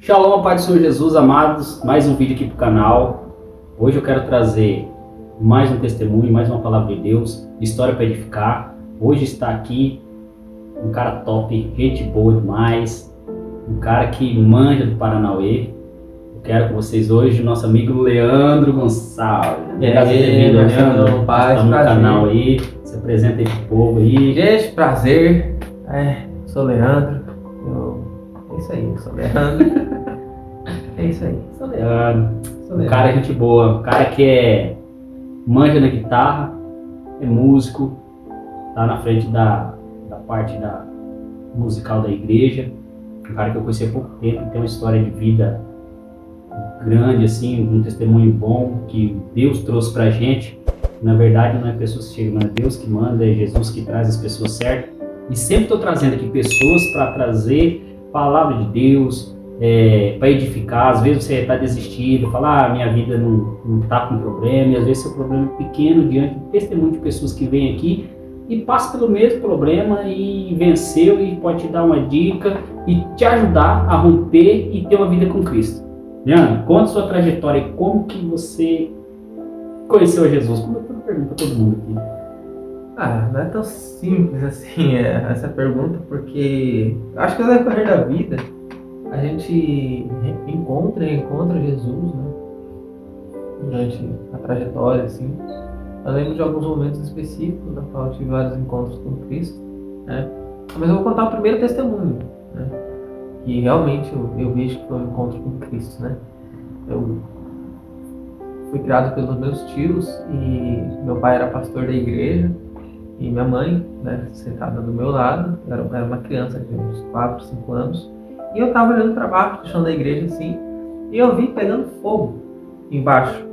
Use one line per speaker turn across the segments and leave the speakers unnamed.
Shalom, Pai do Senhor Jesus, amados, mais um vídeo aqui para o canal. Hoje eu quero trazer mais um testemunho, mais uma palavra de Deus, história para edificar. Hoje está aqui um cara top, gente boa demais, um cara que manja do Paranauê. Eu quero com vocês hoje o nosso amigo Leandro Gonçalves.
Leandro, paz,
no canal aí, se apresenta aí pro povo aí.
Gente, prazer, sou Leandro, é isso aí, sou Leandro. É isso aí, sou Leandro.
Um cara gente boa, um cara que manja na guitarra, é músico, tá na frente da parte da musical da igreja, um cara que eu conheci há pouco tempo, tem uma história de vida grande, assim, um testemunho bom que Deus trouxe pra gente. Na verdade não é pessoas que chegam, mas é Deus que manda, é Jesus que traz as pessoas certas. E sempre estou trazendo aqui pessoas para trazer palavra de Deus, para edificar. Às vezes você está desistido, fala, minha vida não está com problema, e às vezes seu problema é pequeno diante do testemunho de pessoas que vêm aqui e passam pelo mesmo problema e venceu, e pode te dar uma dica e te ajudar a romper e ter uma vida com Cristo. Leandro, conta sua trajetória e como que você conheceu Jesus. Como eu pergunto para todo mundo aqui.
Não é tão simples assim essa pergunta, porque acho que no decorrer da vida a gente encontra Jesus, né? Durante a trajetória, assim. Eu lembro de alguns momentos específicos na qual eu tive vários encontros com Cristo, né? Mas eu vou contar o primeiro testemunho, né? Que realmente eu vejo que foi um encontro com Cristo, né? Eu fui criado pelos meus tios e meu pai era pastor da igreja e minha mãe, né, sentada do meu lado, era uma criança de uns 4, 5 anos, e eu estava olhando para baixo do chão da igreja assim, e eu vi pegando fogo embaixo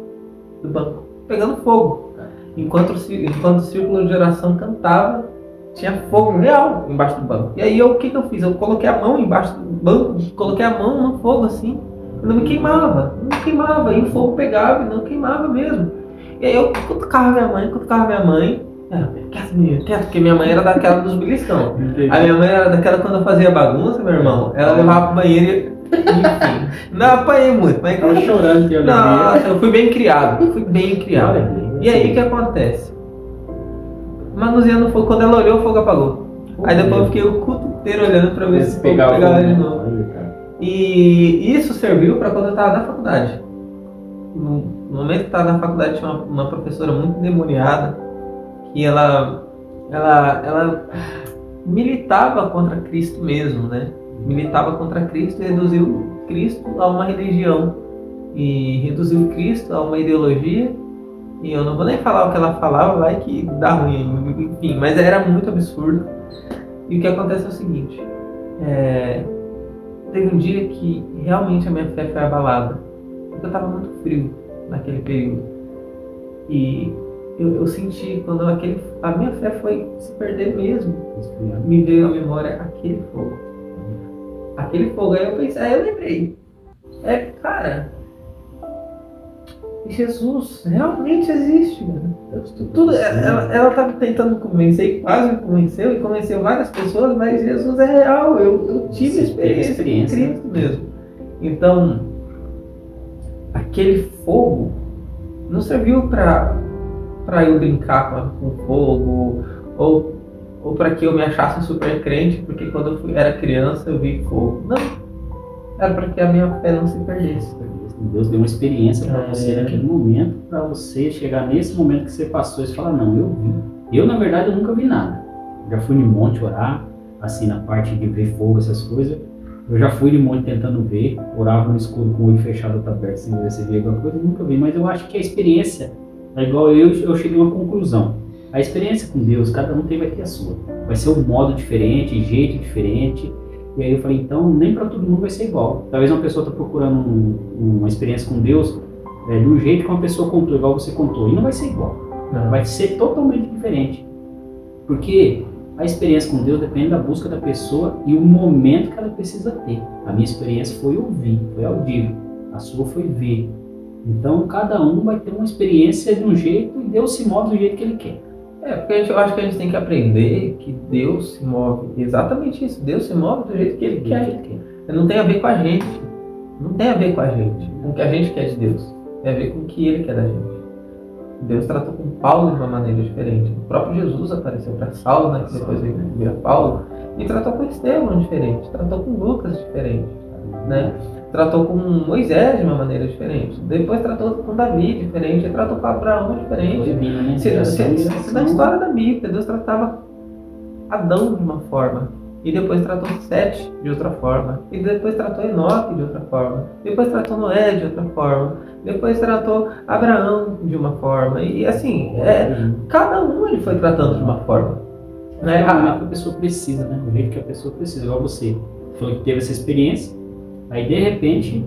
do banco, pegando fogo, enquanto o círculo de oração cantava, tinha fogo real embaixo do banco. E aí o que eu fiz? Eu coloquei a mão embaixo do banco, coloquei a mão no fogo assim, não me queimava, e o fogo pegava e não queimava mesmo. E aí eu cutucava minha mãe, quieto, porque minha mãe era daquela dos beliscão. A minha mãe era daquela quando eu fazia bagunça, meu irmão, ela levava pro banheiro e... Enfim, não apanhei muito, mas...
Tava chorando que eu
Nossa, eu fui bem criado. E aí o que acontece? Manuseando o fogo, quando ela olhou, o fogo apagou. Aí depois eu fiquei o culto inteiro olhando pra ver se pegava de novo. E isso serviu para quando eu estava na faculdade. No momento que eu estava na faculdade, tinha uma professora muito endemoniada, que ela militava contra Cristo mesmo, né? Militava contra Cristo e reduziu Cristo a uma religião. E reduziu Cristo a uma ideologia. E eu não vou nem falar o que ela falava, vai que dá ruim, enfim, mas era muito absurdo. E o que acontece é o seguinte, teve um dia que realmente a minha fé foi abalada, porque eu estava muito frio naquele período. E eu senti, quando a minha fé foi se perder mesmo, me veio à memória aquele fogo. Aí eu pensei, aí eu lembrei, cara, Jesus realmente existe, mano. Ela estava tentando me convencer, quase me convenceu, e convenceu várias pessoas, mas Jesus é real. Eu tive experiência com Cristo mesmo. Então, aquele fogo não serviu para eu brincar com fogo, ou para que eu me achasse super crente, porque quando eu era criança eu vi fogo. Não, era para que a minha fé não se perdesse.
Deus deu uma experiência para você naquele momento, para você chegar nesse momento que você passou e falar, não, eu vi. Eu, na verdade, eu nunca vi nada. Já fui no monte orar, assim, na parte de ver fogo, essas coisas. Eu já fui no monte tentando ver, orava no escuro com o olho fechado, outro aberto, sem ver se via alguma coisa, eu nunca vi. Mas eu acho que a experiência, é igual eu cheguei a uma conclusão. A experiência com Deus, cada um vai ter a sua. Vai ser um modo diferente, jeito diferente. E aí eu falei, então nem para todo mundo vai ser igual. Talvez uma pessoa está procurando uma experiência com Deus de um jeito que uma pessoa contou, igual você contou. E não vai ser igual. Não. Vai ser totalmente diferente. Porque a experiência com Deus depende da busca da pessoa e o momento que ela precisa ter. A minha experiência foi ouvir, foi audível. A sua foi ver. Então cada um vai ter uma experiência de um jeito e Deus se move do jeito que Ele quer.
Porque eu acho que a gente tem que aprender que Deus se move, exatamente isso, Deus se move do jeito que Ele quer. Não tem a ver com a gente. Não tem a ver com a gente, com o que a gente quer de Deus. Tem a ver com o que Ele quer da gente. Deus tratou com Paulo de uma maneira diferente. O próprio Jesus apareceu para Saulo, né, que depois veio a Paulo, e tratou com Estevão diferente, tratou com Lucas diferente, né? Tratou com Moisés de uma maneira diferente, depois tratou com Davi diferente, tratou com Abraão diferente. Se na história da Bíblia, Deus tratava Adão de uma forma, e depois tratou Sete de outra forma, e depois tratou Enoque de outra forma, depois tratou Noé de outra forma, depois tratou Abraão de uma forma, e assim, cada um ele foi tratando de uma forma.
Né? É o momento que a pessoa precisa, né? O jeito que a pessoa precisa, igual você falou que teve essa experiência, aí de repente,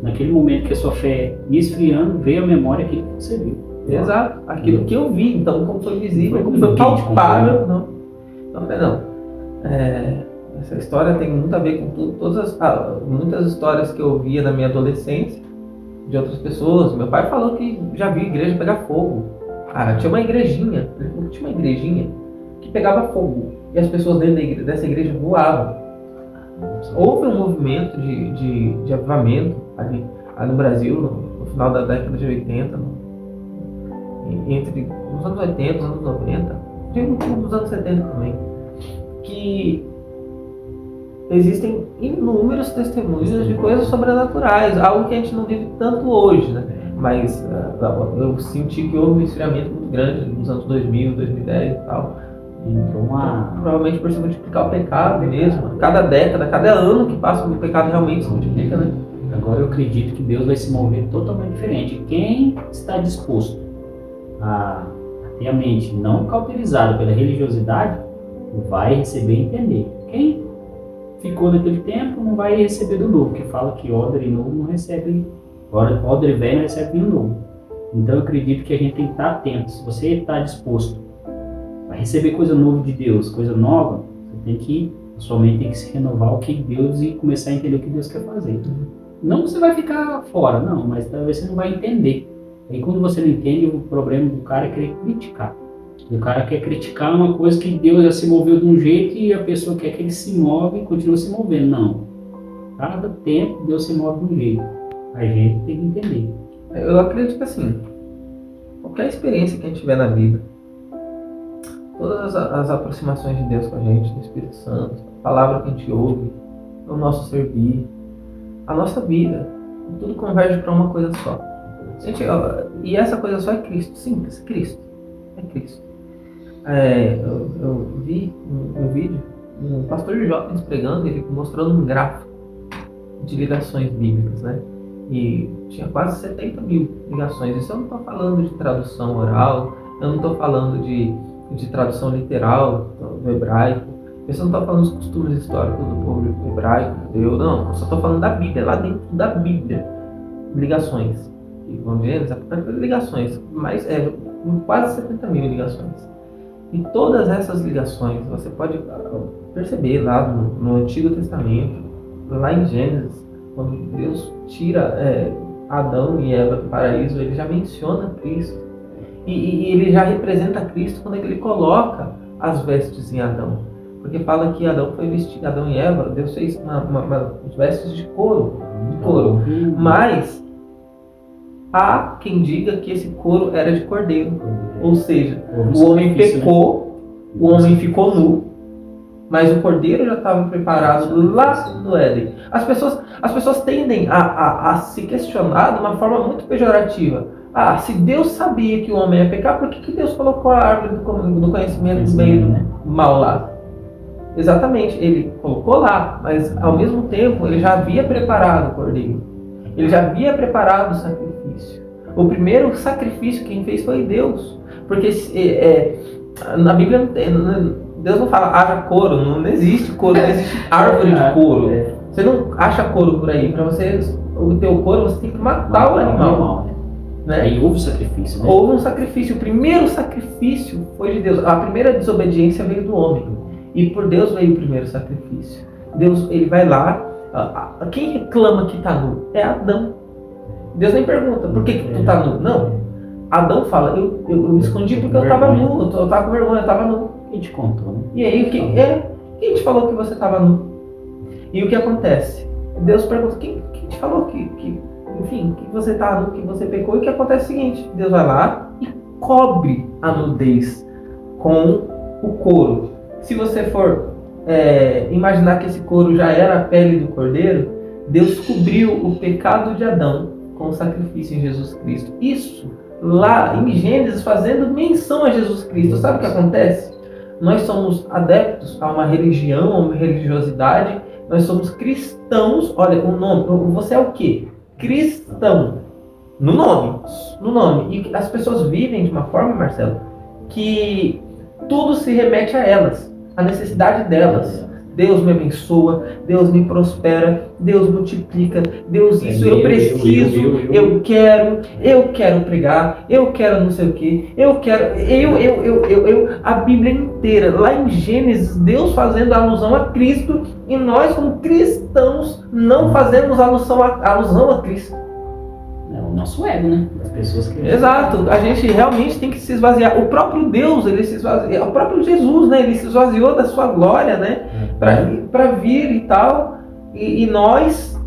naquele momento que a sua fé ia esfriando, veio a memória aquilo que você viu.
Exato, aquilo que eu vi, então como foi visível, como foi palpável, não. Então, não. Essa história tem muito a ver com muitas histórias que eu ouvia na minha adolescência de outras pessoas. Meu pai falou que já viu igreja pegar fogo. Tinha uma igrejinha, ele falou que tinha uma igrejinha que pegava fogo e as pessoas dentro dessa igreja voavam. Houve um movimento de avivamento ali no Brasil no final da década de 80, entre os anos 80 e os anos 90, nos anos 70 também, que existem inúmeros testemunhos de coisas sobrenaturais, algo que a gente não vive tanto hoje, né? Mas eu senti que houve um esfriamento muito grande nos anos 2000, 2010 e tal. Então, provavelmente por se multiplicar o pecado mesmo. Cada década, cada ano que passa, o pecado realmente se multiplica, né?
Agora eu acredito que Deus vai se mover totalmente diferente. Quem está disposto a ter a mente não cauterizada pela religiosidade, vai receber e entender. Quem ficou naquele tempo não vai receber do novo, que fala que odre novo não recebe, odre velho não recebe vinho novo. Então eu acredito que a gente tem que estar atento. Se você está disposto a receber coisa nova de Deus, coisa nova, você tem que, a sua mente tem que se renovar o que Deus e começar a entender o que Deus quer fazer. Não que você vai ficar fora, não, mas talvez você não vai entender. Aí quando você não entende, o problema do cara é querer criticar. O cara quer criticar uma coisa que Deus já se moveu de um jeito e a pessoa quer que ele se move e continue se movendo. Não. Cada tempo Deus se move de um jeito. A gente tem que entender.
Eu acredito que assim, qualquer experiência que a gente tiver na vida, todas as aproximações de Deus com a gente, do Espírito Santo, a palavra que a gente ouve, o nosso servir, a nossa vida, tudo converge para uma coisa só. E essa coisa só é Cristo. Simples, Cristo. É Cristo. Eu vi um vídeo, um pastor de jovens pregando, ele mostrando um gráfico de ligações bíblicas, né? E tinha quase 70 mil ligações. Isso eu não estou falando de tradução oral, eu não estou falando de tradução literal do hebraico, eu só não estou falando dos costumes históricos do povo hebraico, judeu, não. Eu só estou falando da Bíblia, lá dentro da Bíblia. Ligações. E vamos ver, ligações, mas quase 70 mil ligações. E todas essas ligações você pode perceber lá no Antigo Testamento, lá em Gênesis, quando Deus tira Adão e Eva do paraíso, ele já menciona Cristo. E ele já representa Cristo quando ele coloca as vestes em Adão. Porque fala que Adão foi vestido, Adão e Eva, Deus fez umas vestes de couro. Mas há quem diga que esse couro era de cordeiro. Ou seja, o homem pecou, o homem ficou nu, mas o cordeiro já estava preparado lá do Éden. As pessoas tendem a se questionar de uma forma muito pejorativa. Se Deus sabia que o homem ia pecar, por que Deus colocou a árvore do conhecimento do bem e do mal lá? Exatamente, ele colocou lá, mas ao mesmo tempo ele já havia preparado o cordeiro. Ele já havia preparado o sacrifício. O primeiro sacrifício quem fez foi Deus. Porque na Bíblia Deus não fala haja couro, não existe couro, não existe árvore de couro. Você não acha couro por aí. Para você, o teu couro, você tem que matar o animal. Né?
Aí houve sacrifício, né?
Houve um sacrifício. O primeiro sacrifício foi de Deus. A primeira desobediência veio do homem. E por Deus veio o primeiro sacrifício. Deus, ele vai lá. Quem reclama que está nu? É Adão. Deus nem pergunta, por que tu está nu? Não. Adão fala, eu me escondi porque eu estava nu. Eu estava com vergonha, eu estava nu.
Quem te contou, né?
E aí, quem te falou que você estava nu? E o que acontece? Deus pergunta, quem gente falou enfim, que você tá nu, que você pecou, e que acontece o seguinte: Deus vai lá e cobre a nudez com o couro. Se você for imaginar que esse couro já era a pele do cordeiro, Deus cobriu o pecado de Adão com o sacrifício em Jesus Cristo. Isso lá em Gênesis, fazendo menção a Jesus Cristo. Sabe o que acontece? Nós somos adeptos a uma religião, a uma religiosidade. Nós somos cristãos. Olha, o nome. Você é o quê? Cristão. No nome. No nome. E as pessoas vivem de uma forma, Marcelo, que tudo se remete a elas. A necessidade delas. Deus me abençoa, Deus me prospera, Deus multiplica, Deus isso, eu preciso, eu quero pregar, eu quero não sei o que, eu quero, a Bíblia inteira, lá em Gênesis, Deus fazendo alusão a Cristo, e nós como cristãos não fazemos alusão a Cristo.
É o nosso ego, né? As pessoas que...
Exato, a gente realmente tem que se esvaziar. O próprio Deus, ele se esvazia, o próprio Jesus, né? Ele se esvaziou da sua glória, né? Para vir e tal. E nós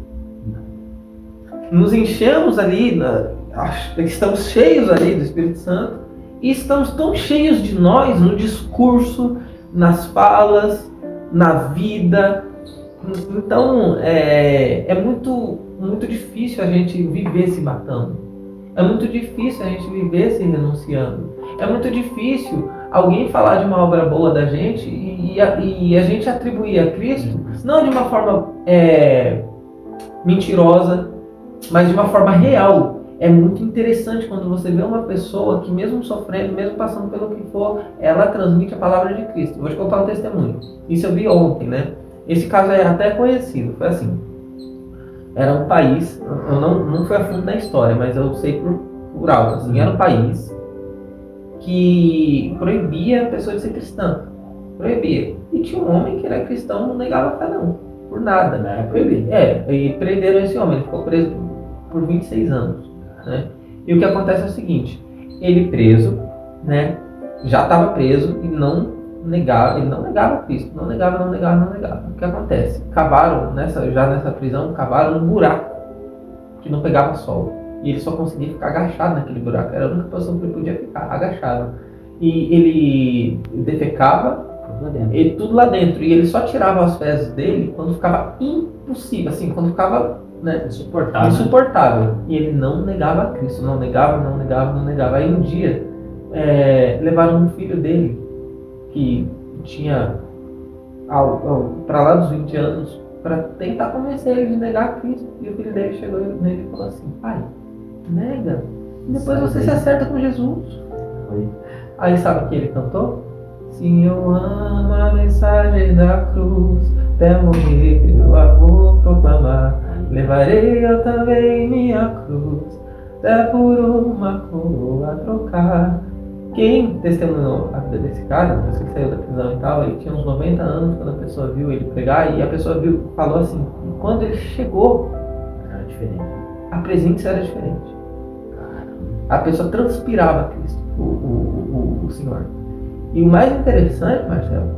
nos enchemos ali, estamos cheios ali do Espírito Santo, e estamos tão cheios de nós no discurso, nas falas, na vida. Então, é muito difícil a gente viver se matando. É muito difícil a gente viver se renunciando. É muito difícil alguém falar de uma obra boa da gente e a gente atribuir a Cristo, não de uma forma mentirosa, mas de uma forma real. É muito interessante quando você vê uma pessoa que, mesmo sofrendo, mesmo passando pelo que for, ela transmite a palavra de Cristo. Vou te contar um testemunho. Isso eu vi ontem, né? Esse caso é até conhecido. Foi assim: era um país, eu não fui a fundo na história, mas eu sei por alto, assim, era um país que proibia a pessoa de ser cristã. Proibia. E tinha um homem que era cristão, não negava fé não, por nada, né? Era proibido. E prenderam esse homem, ele ficou preso por 26 anos, né? E o que acontece é o seguinte: ele preso, né, já estava preso e ele não negava Cristo, não negava. O que acontece? Cavaram, já nessa prisão, cavaram um buraco que não pegava sol. E ele só conseguia ficar agachado naquele buraco. Era a única posição que ele podia ficar, agachado. E ele defecava, tudo lá dentro. E ele só tirava as fezes dele quando ficava impossível, assim, quando ficava, né, insuportável. E ele não negava Cristo, não negava. Aí um dia, levaram um filho dele, que tinha para lá dos 20 anos, para tentar convencer ele de negar Cristo. E o filho dele chegou nele e falou assim: pai, nega, depois você se acerta com Jesus. Aí sabe o que ele cantou? Se eu amo a mensagem da cruz, até morrer eu a vou proclamar. Levarei eu também minha cruz, até por uma coroa trocar. Quem testemunhou a vida desse cara, depois que ele saiu da prisão e tal, ele tinha uns 90 anos quando a pessoa viu ele pregar, e a pessoa falou assim: quando ele chegou,
era diferente.
A presença era diferente. A pessoa transpirava Cristo, o Senhor. E o mais interessante, Marcelo,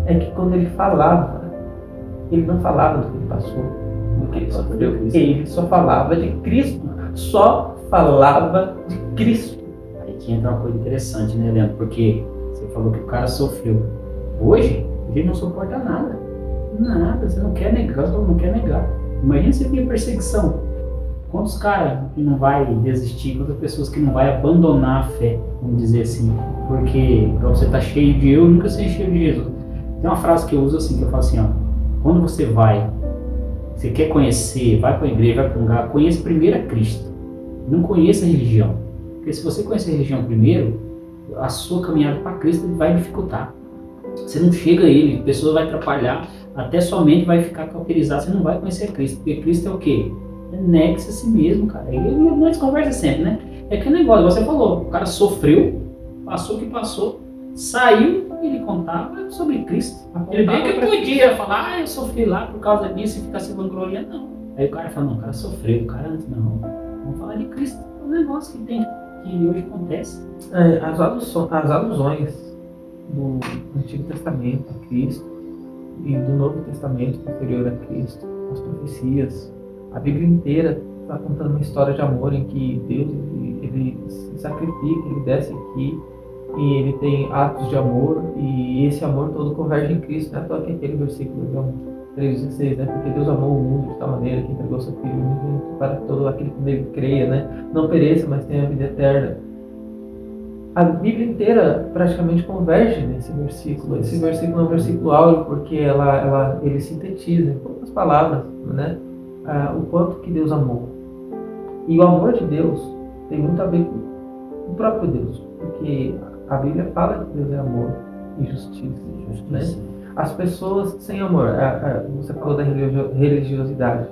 é que quando ele falava, ele não falava do que ele passou, do que ele sofreu, ele só falava de Cristo, só falava de Cristo.
Que entra uma coisa interessante, né, Leandro? Porque você falou que o cara sofreu. Hoje, ele não suporta nada. Nada, você não quer negar, Imagina se vir perseguição. Quantos caras que não vai desistir, quantas pessoas que não vai abandonar a fé, vamos dizer assim. Porque você tá cheio de eu nunca sei cheio de Jesus. Tem uma frase que eu uso assim, que eu falo assim, ó: quando você você quer conhecer, vai para a igreja, vai para um lugar, conheça primeiro a Cristo. Não conheça a religião. Porque se você conhecer a religião primeiro, a sua caminhada para Cristo vai dificultar. Você não chega a Ele, a pessoa vai atrapalhar, até sua mente vai ficar cauterizada, você não vai conhecer Cristo. Porque Cristo é o quê? Negue-se a si mesmo, cara. E nós conversa sempre, né? É aquele negócio, você falou, o cara sofreu, passou o que passou, saiu e ele contava sobre Cristo. Ele bem que podia falar: eu sofri lá por causa disso, e ficar se vangloriando, não. Aí o cara fala: não, o cara sofreu, o cara não. Vamos falar de Cristo. É um negócio que hoje acontece.
As alusões do Antigo Testamento a Cristo e do Novo Testamento posterior a Cristo, as profecias, A Bíblia inteira está contando uma história de amor em que Deus ele se sacrifica, ele desce aqui e ele tem atos de amor, e esse amor todo converge em Cristo. Não é só aquele versículo de João 3,16, né? Porque Deus amou o mundo de tal maneira que entregou seu Filho único para todo aquele que nele creia, né? Não pereça, mas tenha a vida eterna. A Bíblia inteira praticamente converge nesse versículo. Esse versículo é um versículo áureo porque ele sintetiza em poucas palavras, né? O quanto que Deus amou. E o amor de Deus tem muito a ver com o próprio Deus, porque a Bíblia fala que Deus é amor e justiça. Né? As pessoas sem amor, você falou da religiosidade,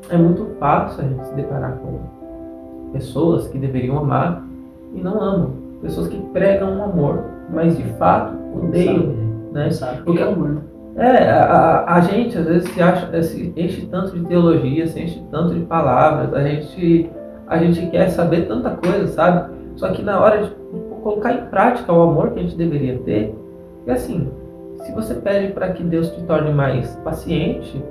é muito fácil a gente se deparar com pessoas que deveriam amar e não amam, pessoas que pregam um amor, mas de fato odeiam, né?
Porque é amor.
A gente às vezes se enche tanto de teologia, se enche tanto de palavras, a gente quer saber tanta coisa, sabe? Só que na hora de colocar em prática o amor que a gente deveria ter, é assim, se você pede para que Deus te torne mais paciente,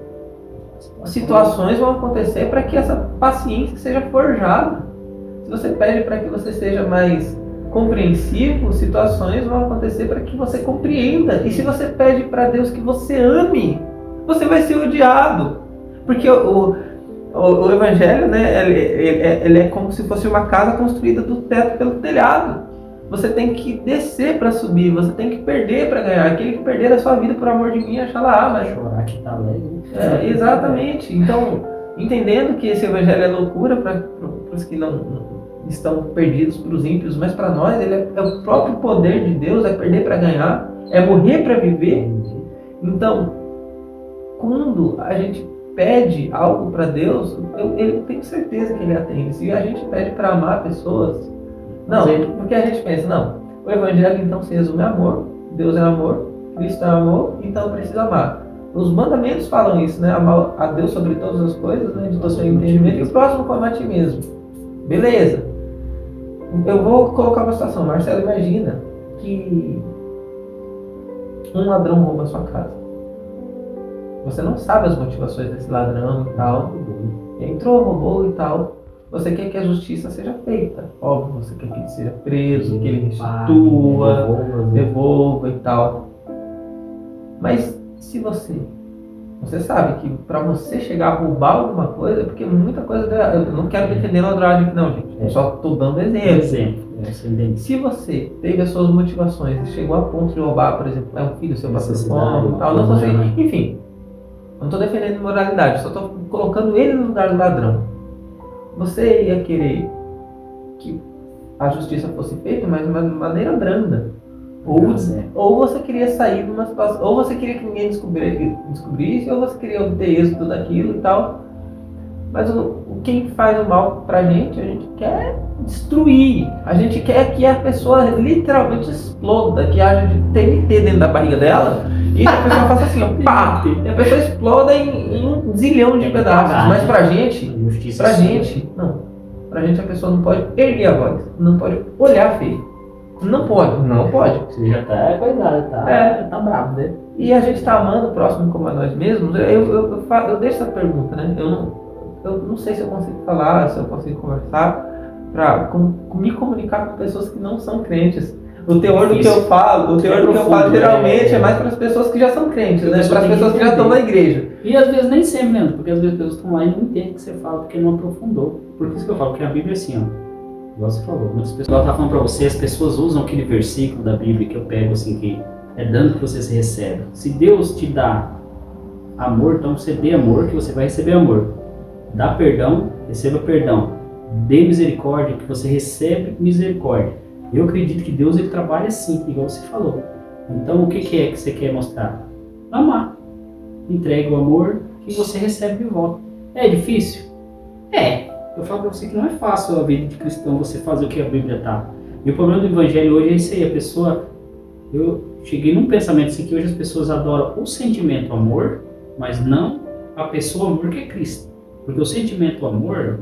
situações vão acontecer para que essa paciência seja forjada. Se você pede para que você seja mais compreensivo, situações vão acontecer para que você compreenda. E se você pede para Deus que você ame, você vai ser odiado. Porque o Evangelho, né, ele é como se fosse uma casa construída do teto pelo telhado. Você tem que descer para subir, você tem que perder para ganhar. Aquele que perder a sua vida por amor de mim, achará, mas
chorar que tá alegre.
Exatamente. Então, entendendo que esse Evangelho é loucura para os que não estão perdidos, para os ímpios, mas para nós ele é o próprio poder de Deus, é perder para ganhar, é morrer para viver. Então, quando a gente pede algo para Deus, eu tenho certeza que Ele atende. Se a gente pede para amar pessoas, não, porque a gente pensa, não, o Evangelho então se resume a amor, Deus é amor, Cristo é amor, então precisa amar. Os mandamentos falam isso, né? Amar a Deus sobre todas as coisas, né? De todo o seu entendimento, e o próximo como a ti mesmo. Beleza. Eu vou colocar uma situação. Marcelo, imagina que um ladrão rouba a sua casa. Você não sabe as motivações desse ladrão e tal. Entrou, roubou e tal. Você quer que a justiça seja feita. Óbvio, você quer que ele seja preso, que ele restitua, devolva e tal. Mas se você sabe que para você chegar a roubar alguma coisa, porque muita coisa, eu não quero defender ladrões aqui não, gente. Eu só estou dando exemplo. Se você teve as suas motivações e chegou a ponto de roubar, por exemplo, um filho seu passou fome, tal, não sei, enfim, não estou defendendo imoralidade, só estou colocando ele no lugar do ladrão. Você ia querer que a justiça fosse feita, mas de uma maneira branda. Ou você queria sair de uma situação, ou você queria que ninguém descobrisse, ou você queria obter êxito daquilo e tal. Mas quem faz o mal pra gente, a gente quer destruir. A gente quer que a pessoa literalmente exploda, que haja de TNT dentro da barriga dela, e a pessoa faça assim, ó, pá! E a pessoa exploda em um zilhão de pedaços. Mas pra gente, não. Pra gente a pessoa não pode erguer a voz, não pode olhar feio. Não pode.
Você já tá coisado, tá bravo, né?
E a gente tá amando o próximo como a nós mesmos. Eu deixo essa pergunta, né? Eu não sei se eu consigo falar, se eu consigo conversar para me comunicar com pessoas que não são crentes. O teor do que eu falo, geralmente é mais para as pessoas que já são crentes, né? Para as pessoas que já estão na igreja.
E às vezes nem sempre mesmo, porque às vezes as pessoas estão lá e não entendem o que você fala, porque não aprofundou. Por isso que eu falo que a Bíblia é assim, ó. Igual você falou, muitas pessoas, ela tá falando para você, as pessoas usam aquele versículo da Bíblia que eu pego assim, que é dando que você se recebe. Se Deus te dá amor, então você dê amor, que você vai receber amor. Dá perdão, receba perdão. Dê misericórdia, que você recebe misericórdia. Eu acredito que Deus ele trabalha assim, igual você falou. Então o que é que você quer mostrar? Amar. Entregue o amor que você recebe de volta. É difícil? É. Eu falo para você que não é fácil a vida de cristão você fazer o que a Bíblia tá. E o problema do Evangelho hoje é isso aí. A pessoa... Eu cheguei num pensamento assim que hoje as pessoas adoram o sentimento amor, mas não a pessoa amor que é Cristo. Porque o sentimento amor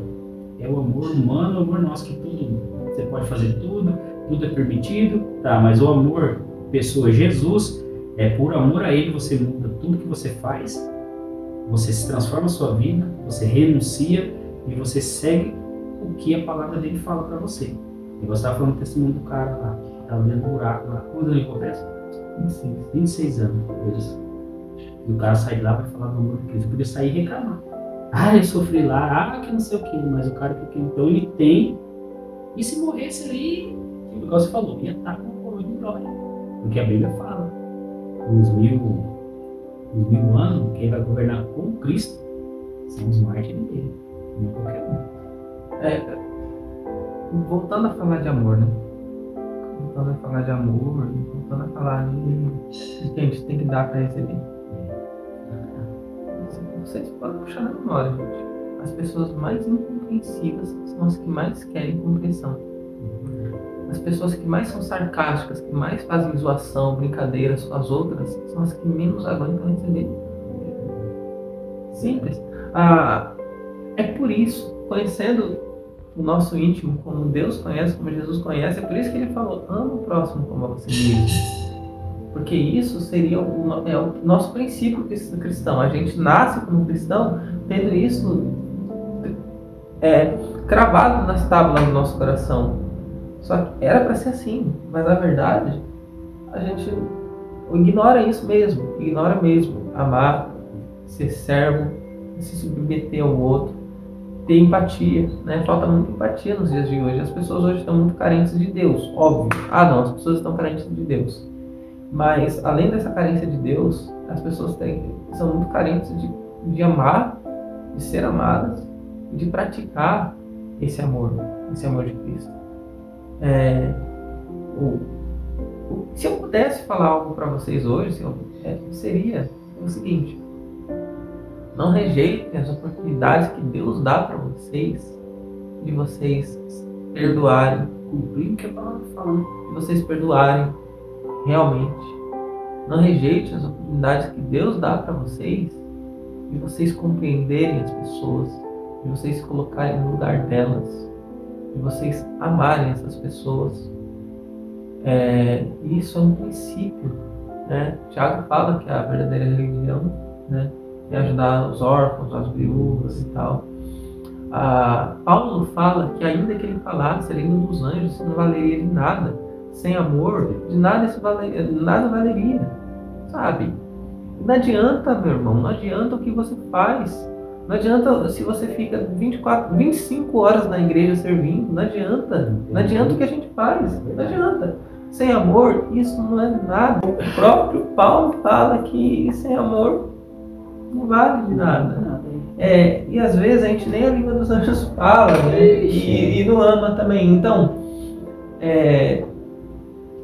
é o amor humano, o amor nosso, que tudo, você pode fazer tudo é permitido, tá? Mas o amor, pessoa Jesus, é por amor a Ele, você muda tudo que você faz Você se transforma a sua vida, você renuncia e você segue o que a palavra dele fala para você. E você estava falando do testemunho do cara lá, que estava dentro do buraco lá. Quando ele acontece? 26 anos. E o cara sai de lá para falar do amor de Cristo. Ele podia sair e reclamar. Ah, eu sofri lá, que não sei o que. Mas o cara que então ele tem. E se morresse ali, igual você falou, ia estar com coroa de glória. Porque a Bíblia fala. Uns mil anos, quem vai governar com Cristo são os mártires dele. Não qualquer um.
Voltando a falar de amor, né? Voltando a falar de amor, voltando a falar de que a gente tem que dar para receber. Vocês podem puxar na memória, gente. As pessoas mais incompreensivas são as que mais querem compreensão. As pessoas que mais são sarcásticas, que mais fazem zoação, brincadeiras com as outras, são as que menos aguentam receber. Simples. É por isso, conhecendo o nosso íntimo, como Deus conhece, como Jesus conhece, é por isso que ele falou, ama o próximo como a você mesmo. Porque isso seria o nosso princípio cristão. A gente nasce como cristão tendo isso cravado nas tábuas do nosso coração. Só que era para ser assim, mas na verdade a gente ignora isso mesmo, ignora mesmo. Amar, ser servo, se submeter ao outro, ter empatia, né? Falta muita empatia nos dias de hoje. As pessoas hoje estão muito carentes de Deus, óbvio. Não, as pessoas estão carentes de Deus. Mas além dessa carência de Deus, as pessoas são muito carentes de amar, de ser amadas, de praticar esse amor de Cristo. Se eu pudesse falar algo para vocês hoje, seria o seguinte: não rejeitem as oportunidades que Deus dá para vocês, de vocês perdoarem, cumprir o que a palavra fala, de vocês perdoarem realmente. Não rejeitem as oportunidades que Deus dá para vocês, de vocês compreenderem as pessoas, de vocês se colocarem no lugar delas, de vocês amarem essas pessoas. Isso é um princípio, né? Tiago fala que a verdadeira religião, né, é ajudar os órfãos, as viúvas e tal. Paulo fala que ainda que ele falasse a língua dos anjos, isso não valeria de nada. Sem amor, de nada nada valeria, sabe? Não adianta, meu irmão, não adianta o que você faz. Não adianta se você fica 25 horas na igreja servindo, não adianta o que a gente faz, não adianta. Sem amor, isso não é nada. O próprio Paulo fala que sem amor não vale de nada. E às vezes a gente nem a língua dos anjos fala, né? E não ama também. Então, é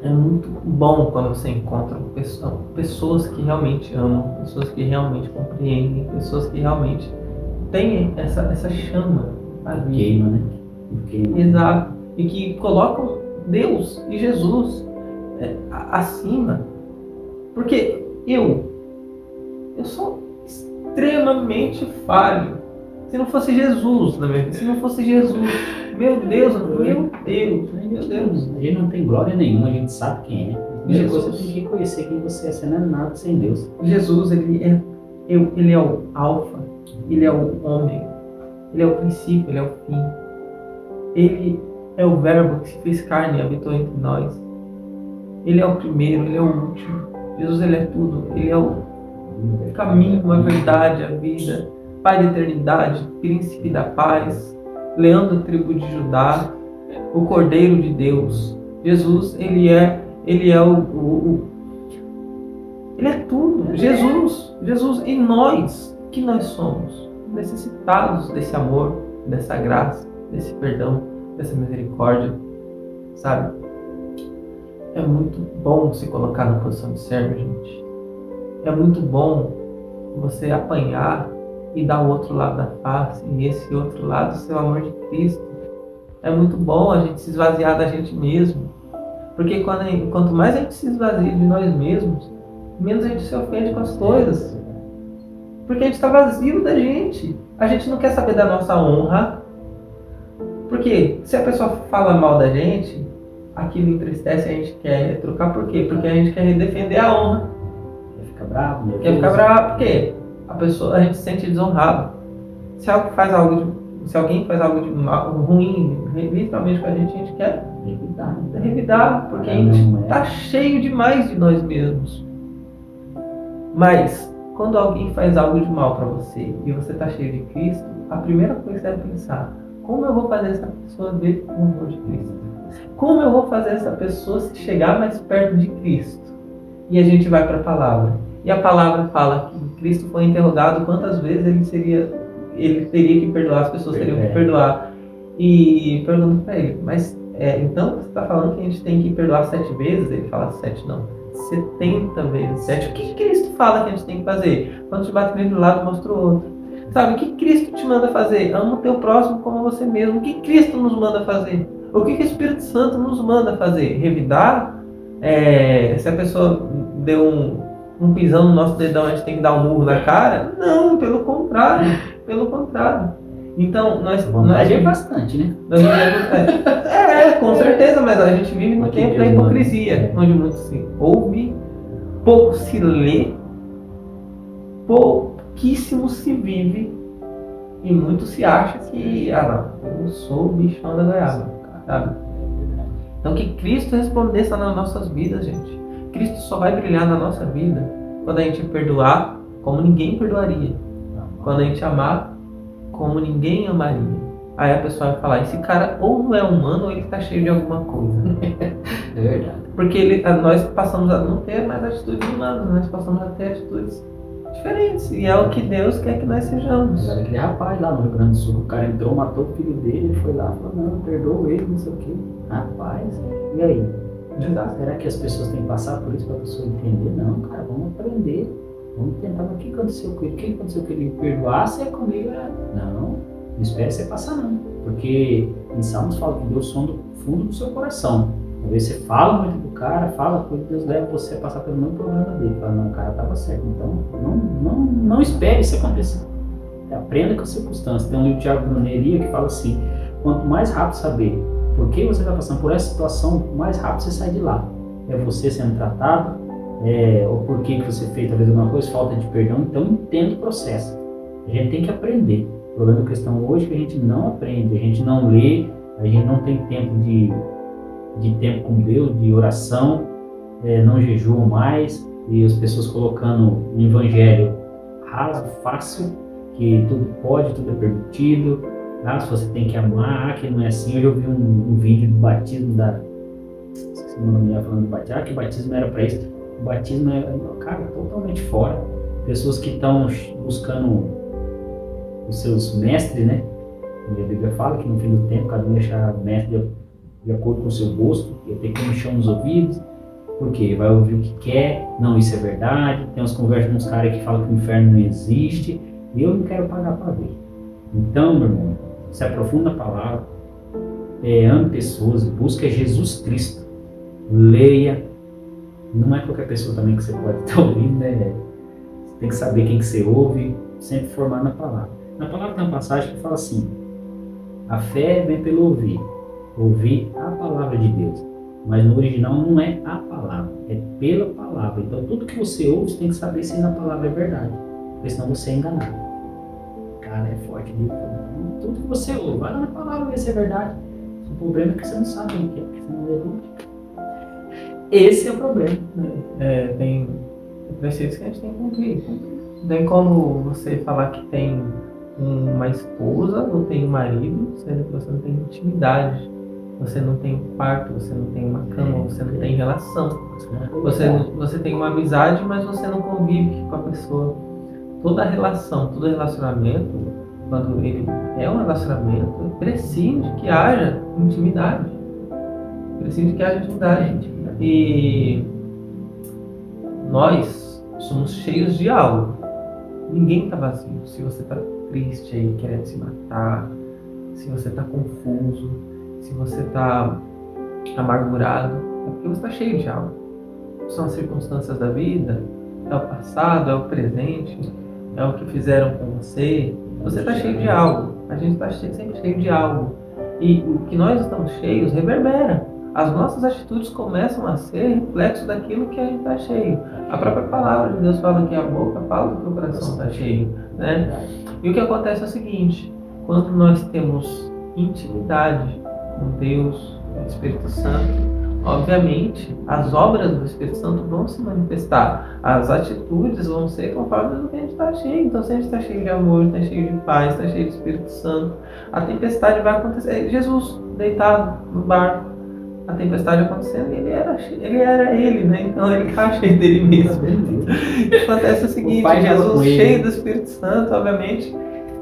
muito bom quando você encontra pessoas que realmente amam, pessoas que realmente compreendem, pessoas que realmente têm essa chama.
Queima, né?
Exato. E que colocam Deus e Jesus acima. Porque eu sou extremamente falho. Se não fosse Jesus, meu Deus.
A gente não tem glória nenhuma, a gente sabe quem é. Jesus, você tem que reconhecer quem você é, você não é nada sem Deus.
Jesus, ele é o alfa, ele é o ômega, ele é o princípio, ele é o fim. Ele é o verbo que se fez carne e habitou entre nós. Ele é o primeiro, ele é o último. Jesus, ele é tudo. Ele é o caminho, a verdade, a vida. Pai da eternidade, príncipe da paz, leão da tribo de Judá, o Cordeiro de Deus. Jesus, ele é tudo. Jesus, e nós, que nós somos necessitados desse amor, dessa graça, desse perdão, dessa misericórdia, sabe? É muito bom se colocar na posição de servo, gente. É muito bom você apanhar e dar o outro lado da face, e esse outro lado, o seu amor de Cristo. É muito bom a gente se esvaziar da gente mesmo, porque quanto mais a gente se esvazia de nós mesmos, menos a gente se ofende com as coisas, porque a gente está vazio da gente. A gente não quer saber da nossa honra, porque se a pessoa fala mal da gente, aquilo entristece, a gente quer trocar. Por quê? Porque a gente quer defender a honra.
Quer ficar bravo?
Quer ficar bravo, por quê? a gente se sente desonrado. Se alguém faz algo de mal, ruim, literalmente com a gente quer revidar, porque a gente está cheio demais de nós mesmos. Mas, quando alguém faz algo de mal para você e você está cheio de Cristo, a primeira coisa que você deve pensar: como eu vou fazer essa pessoa ver o amor de Cristo? Como eu vou fazer essa pessoa chegar mais perto de Cristo? E a gente vai para a palavra. E a palavra fala que Cristo foi interrogado quantas vezes ele teria que perdoar, as pessoas teriam que perdoar. E pergunta para ele: mas então você está falando que a gente tem que perdoar 7 vezes? Ele fala 7 não, 70 vezes 7. O que Cristo fala que a gente tem que fazer? Quando te bate de um lado, mostra o outro. Sabe, o que Cristo te manda fazer? Ama o teu próximo como você mesmo. O que Cristo nos manda fazer? O que o Espírito Santo nos manda fazer? Revidar? Se a pessoa deu um pisão no nosso dedão, a gente tem que dar um murro na cara? Não, pelo contrário. Pelo contrário. Então, nós
é bastante, né?
Com certeza, mas a gente vive no tempo da hipocrisia, onde muito se ouve, pouco se lê, pouquíssimo se vive e muito se acha que, eu sou o bichão da goiaba, sabe? Então, que Cristo resplandeça nas nossas vidas, gente. Cristo só vai brilhar na nossa vida quando a gente perdoar como ninguém perdoaria. Quando a gente amar como ninguém amaria. Aí a pessoa vai falar: esse cara ou não é humano ou ele está cheio de alguma coisa.
É verdade.
Porque nós passamos a não ter mais atitudes humanas, nós passamos a ter atitudes diferentes. E é o que Deus quer que nós sejamos.
Era aquele rapaz lá no Rio Grande do Sul, o cara entrou, matou o filho dele, ele foi lá e falou: não, perdoa ele, não sei o quê. Rapaz, e aí? Será que as pessoas têm que passar por isso para a pessoa entender? Não, cara, vamos aprender. Vamos tentar. Mas o que aconteceu com ele? O que aconteceu com ele? Perdoasse comigo? Não espere você passar não. Porque em Salmos fala que Deus sonda do fundo do seu coração. Talvez você fala muito do cara, fala coisa, Deus leva você a passar pelo mesmo problema dele. Fala: não, o cara estava certo. Então, não espere isso acontecer. Aprenda com as circunstâncias. Tem um livro de Tiago Bruneria que fala assim: quanto mais rápido saber por que você está passando por essa situação, mais rápido você sai de lá. É você sendo tratado, ou por que você fez talvez alguma coisa, falta de perdão. Então entenda o processo. A gente tem que aprender. O problema da questão hoje é que a gente não aprende, a gente não lê, a gente não tem tempo de tempo com Deus, de oração, não jejuam mais, e as pessoas colocando um evangelho raso, fácil, que tudo pode, tudo é permitido. Se você tem que amar, que não é assim. Hoje eu vi um vídeo do batismo esqueci o nome dela falando do batismo, que batismo era para isso. O batismo é, cara, totalmente fora. Pessoas que estão buscando os seus mestres, né? A Bíblia fala que no fim do tempo cada um deixa mestre de acordo com o seu gosto, e tem que mexer nos ouvidos, porque vai ouvir o que quer. Não, isso é verdade. Tem umas conversas com uns caras que falam que o inferno não existe, e eu não quero pagar para ver. Então, meu irmão, se aprofunda na palavra, ame pessoas, busca Jesus Cristo, leia. Não é qualquer pessoa também que você pode estar ouvindo, né? Você tem que saber quem que você ouve, sempre formar na palavra. Na palavra tem uma passagem que fala assim: a fé vem pelo ouvir a palavra de Deus. Mas no original não é a palavra, é pela palavra. Então tudo que você ouve, você tem que saber se na palavra é verdade, porque senão você é enganado. Cara, é forte, viu? Tudo que você ouve, vai lá na palavra ver se é verdade. O problema é que você não sabe o que é, porque você não lê nunca. Esse é o problema.
Tem preceitos que a gente tem que cumprir. Não tem como você falar que tem uma esposa ou tem um marido, sendo que você não tem intimidade, você não tem um quarto, você não tem uma cama, você não tem relação. Você tem uma amizade, mas você não convive com a pessoa. Toda relação, todo relacionamento, quando ele é um relacionamento, precisa que haja intimidade. E nós somos cheios de algo. Ninguém está vazio. Se você está triste aí, querendo se matar, se você está confuso, se você está amargurado, é porque você está cheio de algo. São as circunstâncias da vida, é o passado, é o presente, é o que fizeram com você. Você está cheio de algo. A gente está sempre cheio de algo. E o que nós estamos cheios reverbera. as nossas atitudes começam a ser reflexo daquilo que a gente está cheio. A própria palavra de Deus fala que a boca fala do que o coração está cheio, né? E o que acontece é o seguinte: quando nós temos intimidade com Deus, com o Espírito Santo, obviamente as obras do Espírito Santo vão se manifestar, as atitudes vão ser conforme o que a gente está cheio. Então, se a gente está cheio de amor, está cheio de paz, está cheio de Espírito Santo, a tempestade vai acontecer. Jesus deitado no barco, a tempestade acontecendo, ele era ele, né? Então ele está cheio dele mesmo. Acontece o seguinte: Jesus cheio do Espírito Santo, obviamente.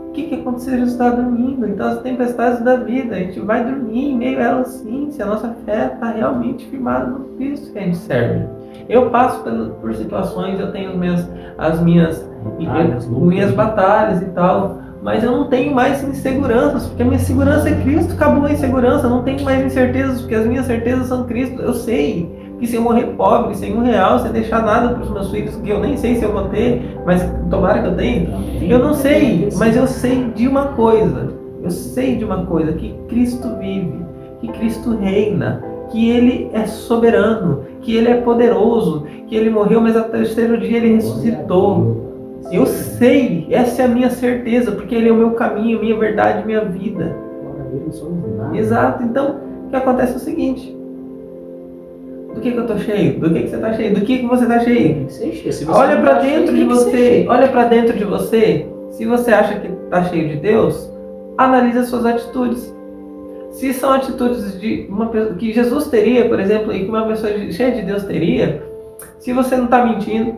O que aconteceu? Jesus está dormindo. Então as tempestades da vida, a gente vai dormir em meio a elas, sim, se a nossa fé está realmente firmada no Cristo que a gente serve. Eu passo por situações, eu tenho as minhas batalhas e tal, mas eu não tenho mais inseguranças, porque a minha segurança é Cristo. Acabou a insegurança, eu não tenho mais incertezas, porque as minhas certezas são Cristo. Eu sei que se eu morrer pobre, sem R$1, sem deixar nada para os meus filhos, que eu nem sei se eu vou ter, mas tomara que eu tenha. Eu não sei, mas eu sei de uma coisa. Eu sei de uma coisa, que Cristo vive, que Cristo reina, que Ele é soberano, que Ele é poderoso, que Ele morreu, mas ao terceiro dia Ele ressuscitou. Eu sei, essa é a minha certeza, porque Ele é o meu caminho, minha verdade, minha vida. Exato. Então, o que acontece é o seguinte: do que eu tô cheio? Do que você tá cheio? Do que você tá cheio? Olha para dentro de você. Olha para dentro de você. Se você acha que tá cheio de Deus, analise as suas atitudes. Se são atitudes de uma pessoa que Jesus teria, por exemplo, e que uma pessoa cheia de Deus teria, se você não tá mentindo,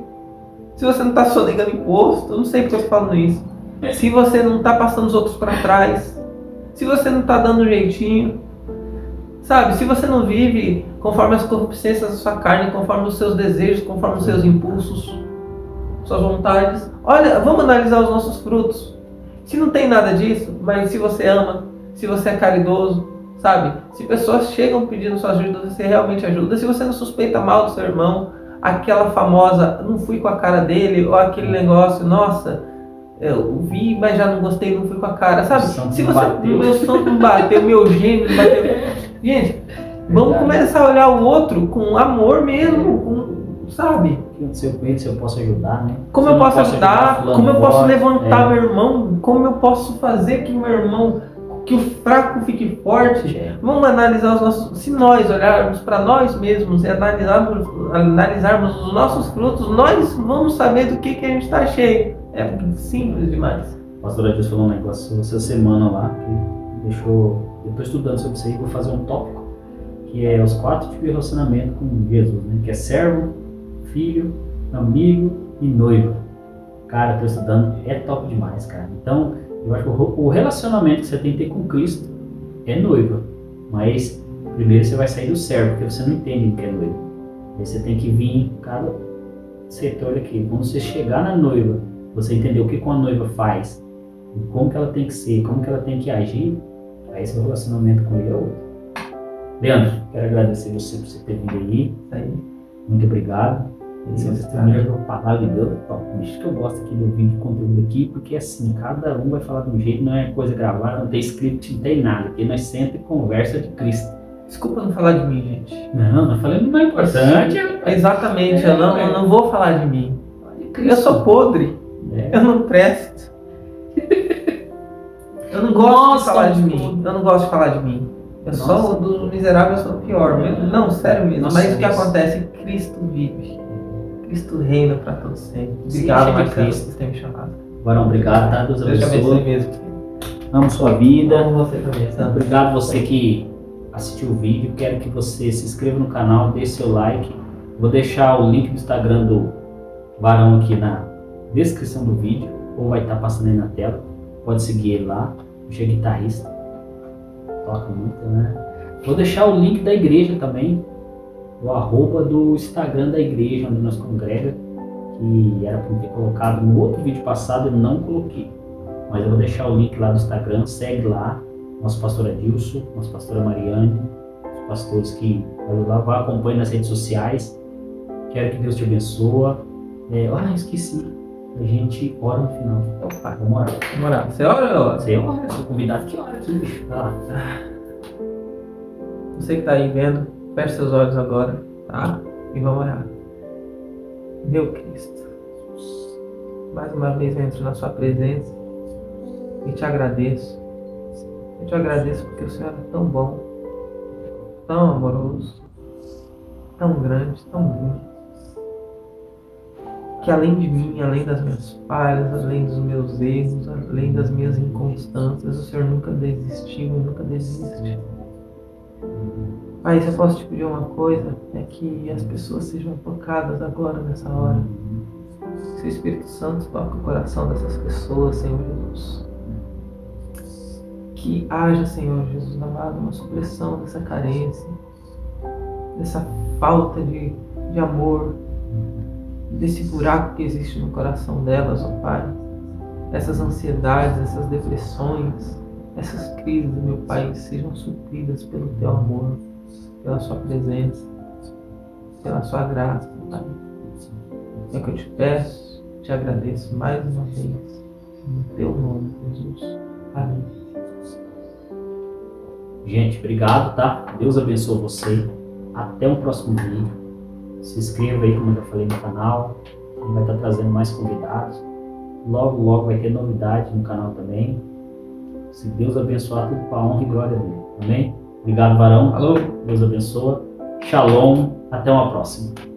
se você não tá sonegando imposto, eu não sei porque eu tô falando isso. Se você não tá passando os outros para trás, se você não tá dando um jeitinho, sabe? Se você não vive conforme as concupiscências da sua carne, conforme os seus desejos, conforme os seus impulsos, suas vontades. Olha, vamos analisar os nossos frutos. Se não tem nada disso, mas se você ama, se você é caridoso, sabe? Se pessoas chegam pedindo sua ajuda, você realmente ajuda. Se você não suspeita mal do seu irmão, aquela famosa, não fui com a cara dele, ou aquele negócio, nossa, eu vi, mas já não gostei, não fui com a cara, sabe? Se você, meu santo não bateu, meu gênio não bateu. Gente, vamos começar a olhar o outro com amor mesmo, sabe?
Se eu posso ajudar, né?
Como eu posso ajudar, como eu posso levantar meu irmão, como eu posso fazer que meu irmão, que o fraco fique forte. Vamos analisar os nossos, se nós olharmos para nós mesmos e analisarmos os nossos frutos, nós vamos saber do que a gente está cheio. É simples demais.
A pastora Adilson falou um negócio essa semana lá, que deixou, eu estou estudando sobre isso aí, vou fazer um tópico, que é os 4 tipos de relacionamento com Jesus, né? Que é servo, filho, amigo e noivo. Cara, estou estudando, é top demais, cara. Então, eu acho que o relacionamento que você tem que ter com Cristo é noiva, mas primeiro você vai sair do servo, porque você não entende o que é noiva. Aí você tem que vir em cada setor aqui. Quando você chegar na noiva, você entender o que a noiva faz, como que ela tem que ser, como que ela tem que agir, aí seu relacionamento com ele é outro. Leandro, quero agradecer você por você ter vindo aí. Muito obrigado. Vocês terminaram a palavra de Deus. Isso que eu gosto aqui do vídeo, conteúdo aqui, porque assim, cada um vai falar de um jeito, não é coisa gravada, não tem script, não tem nada. Aqui nós sempre conversa de Cristo.
Desculpa não falar de mim, gente.
Não falando do mais importante.
Exatamente, eu não vou falar de mim. Eu sou podre. Eu não presto. Eu não gosto de falar de mim. Eu não gosto de falar de mim. Eu sou dos miseráveis, eu sou o pior. Não, sério mesmo. Mas o que acontece? Cristo vive. Cristo reina para todos sempre. Obrigado, Marcelo, por ter me chamado.
Barão, obrigado, tá? Deus abençoe mesmo. Amo sua vida.
Amo você também.
Obrigado você que assistiu o vídeo. Quero que você se inscreva no canal, deixe seu like. Vou deixar o link do Instagram do Barão aqui na descrição do vídeo, ou vai estar passando aí na tela. Pode seguir ele lá. Hoje é guitarrista. Toca muito, né? Vou deixar o link da igreja também, o @ do Instagram da igreja onde nós congrega, que era para ter colocado no outro vídeo passado, eu não coloquei. Mas eu vou deixar o link lá do Instagram, segue lá, nosso pastor Adilson, nossa pastora Mariane, os pastores que vai acompanhar nas redes sociais. Quero que Deus te abençoe. Esqueci. A gente ora no final.
Opa,
vamos orar.
Vamos orar. Você ora ou eu oro?
Você ora, eu sou convidado que ora aqui, bicho.
Você que está aí vendo, Feche seus olhos agora, tá? E vamos orar. Meu Cristo, mais uma vez eu entro na sua presença e te agradeço. Eu te agradeço porque o Senhor é tão bom, tão amoroso, tão grande, tão lindo, que além de mim, além das minhas falhas, além dos meus erros, além das minhas inconstâncias, o Senhor nunca desistiu e nunca desiste. Pai, se eu posso te pedir uma coisa, é que as pessoas sejam tocadas agora, nessa hora. Que o Espírito Santo toque o coração dessas pessoas, Senhor Jesus. Que haja, Senhor Jesus amado, uma supressão dessa carência, dessa falta de amor, desse buraco que existe no coração delas, ó Pai. Essas ansiedades, essas depressões, essas crises, meu Pai, sejam supridas pelo Teu amor, pela Sua presença, pela Sua graça, Pai. É o que eu te peço, te agradeço mais uma vez, no Teu nome, Jesus. Amém.
Gente, obrigado, tá? Deus abençoe você. Até o próximo vídeo. Se inscreva aí, como eu já falei, no canal. A gente vai estar trazendo mais convidados. Logo, logo vai ter novidade no canal também. Se Deus abençoar, tudo para a honra e glória dele. Amém? Obrigado, varão.
Alô?
Deus abençoe. Shalom. Até uma próxima.